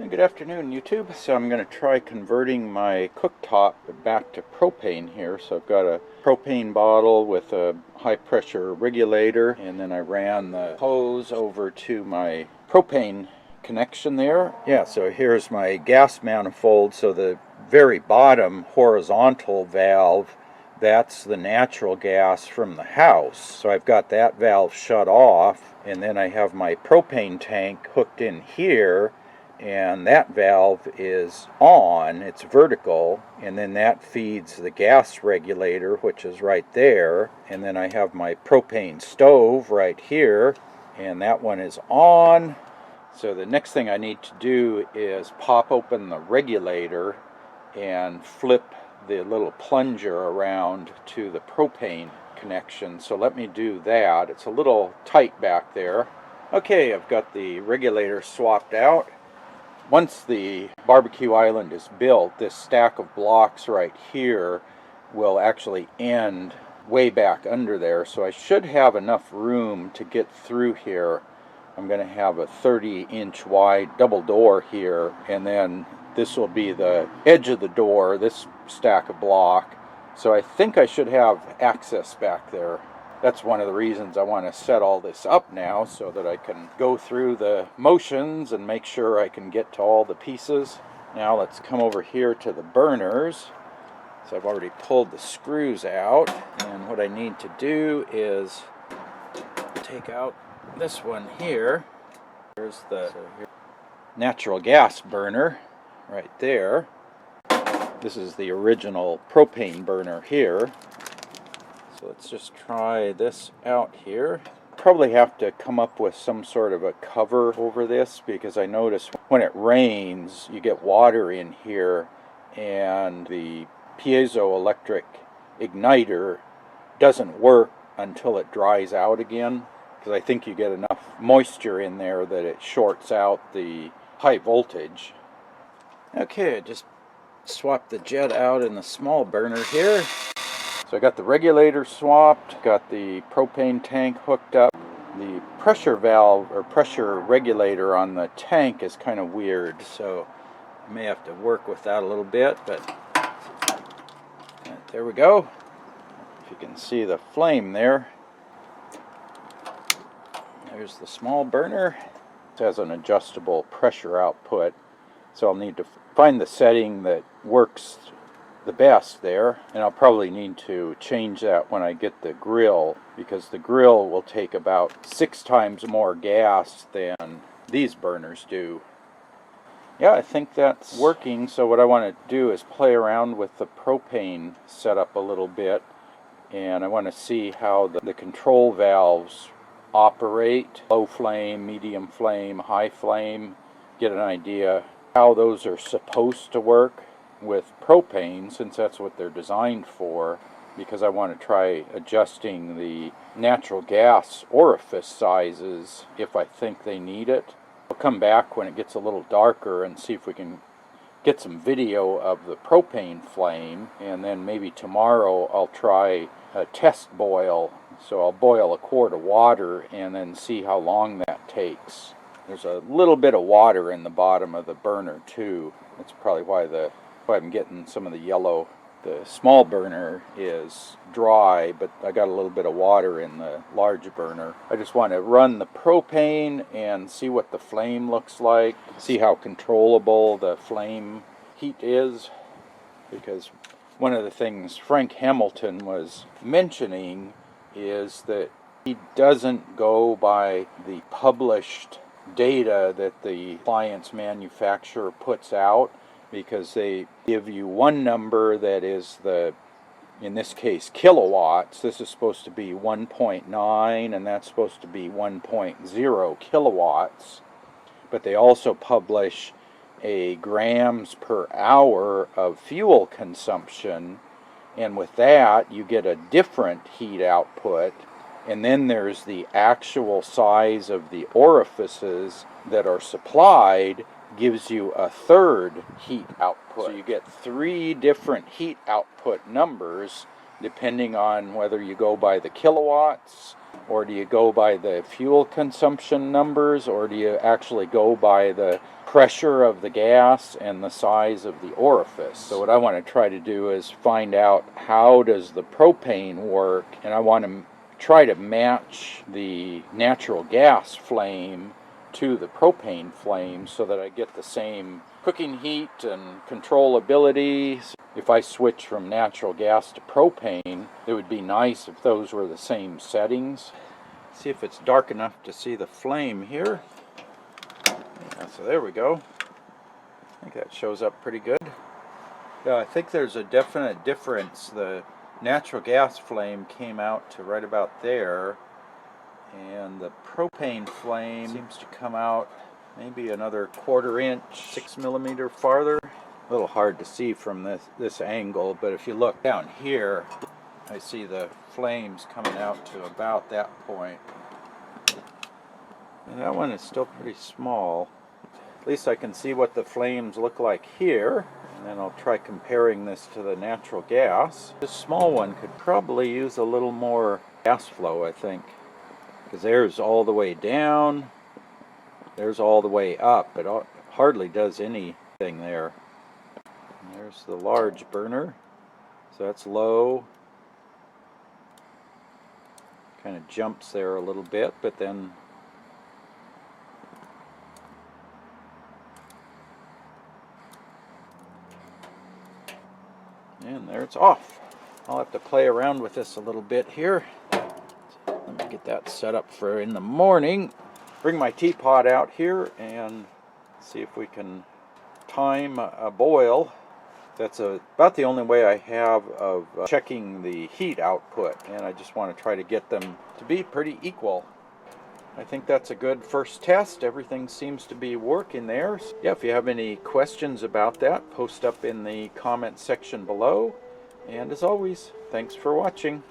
Good afternoon, YouTube. So I'm going to try converting my cooktop back to propane here. So I've got a propane bottle with a high pressure regulator, and then I ran the hose over to my propane connection there. Yeah, so here's my gas manifold. So the very bottom horizontal valve, that's the natural gas from the house. So I've got that valve shut off, and then I have my propane tank hooked in here, and that valve is on, it's vertical, and then that feeds the gas regulator, which is right there. And then I have my propane stove right here, and that one is on. So the next thing I need to do is pop open the regulator and flip the little plunger around to the propane connection. So let me do that. It's a little tight back there. Okay, I've got the regulator swapped out. Once the barbecue island is built, this stack of blocks right here will actually end way back under there, so I should have enough room to get through here. I'm going to have a 30-inch wide double door here, and then this will be the edge of the door, this stack of block. So I think I should have access back there. That's one of the reasons I want to set all this up now, so that I can go through the motions and make sure I can get to all the pieces. Now let's come over here to the burners. So I've already pulled the screws out, and what I need to do is take out this one here. There's the natural gas burner right there. This is the original propane burner here. So let's just try this out here. Probably have to come up with some sort of a cover over this, because I notice when it rains you get water in here, and the piezoelectric igniter doesn't work until it dries out again, because I think you get enough moisture in there that it shorts out the high voltage. Okay, I just swapped the jet out in the small burner here. So I got the regulator swapped, got the propane tank hooked up. The pressure valve or pressure regulator on the tank is kind of weird, so I may have to work with that a little bit, but there we go. If you can see the flame there. There's the small burner. It has an adjustable pressure output, so I'll need to find the setting that works the best there, and I'll probably need to change that when I get the grill, because the grill will take about 6 times more gas than these burners do. Yeah, I think that's working. So what I want to do is play around with the propane setup a little bit, and I want to see how the control valves operate. Low flame, medium flame, high flame. Get an idea how those are supposed to work with propane, since that's what they're designed for, because I want to try adjusting the natural gas orifice sizes if I think they need it. I'll come back when it gets a little darker and see if we can get some video of the propane flame, and then maybe tomorrow I'll try a test boil. So I'll boil a quart of water and then see how long that takes. There's a little bit of water in the bottom of the burner too. That's probably why I'm getting some of the yellow. The small burner is dry, but I got a little bit of water in the large burner. I just want to run the propane and see what the flame looks like, see how controllable the flame heat is, because one of the things Frank Hamilton was mentioning is that he doesn't go by the published data that the appliance manufacturer puts out, because they give you one number that is in this case, kilowatts. This is supposed to be 1.9, and that's supposed to be 1.0 kilowatts. But they also publish a grams per hour of fuel consumption, and with that you get a different heat output. And then there's the actual size of the orifices that are supplied, gives you a third heat output. So you get 3 different heat output numbers depending on whether you go by the kilowatts Or do you go by the fuel consumption numbers, or do you actually go by the pressure of the gas and the size of the orifice? So what I want to try to do is find out how does the propane work, and I want to try to match the natural gas flame to the propane flame so that I get the same cooking heat and controllability. If I switch from natural gas to propane, it would be nice if those were the same settings. See if it's dark enough to see the flame here. Yeah, so there we go. I think that shows up pretty good. Yeah, I think there's a definite difference. The natural gas flame came out to right about there, and the propane flame seems to come out maybe another 1/4 inch, 6 millimeter farther. A little hard to see from this angle, but if you look down here, I see the flames coming out to about that point. And that one is still pretty small. At least I can see what the flames look like here. And then I'll try comparing this to the natural gas. This small one could probably use a little more gas flow, I think. Because there's all the way down, there's all the way up. It hardly does anything there. And there's the large burner. So that's low. Kind of jumps there a little bit, but then and there it's off. I'll have to play around with this a little bit here. Let me get that set up for in the morning. Bring my teapot out here and see if we can time a boil. That's about the only way I have of checking the heat output, and I just want to try to get them to be pretty equal. I think that's a good first test. Everything seems to be working there. Yeah, if you have any questions about that, post up in the comment section below. And as always, thanks for watching.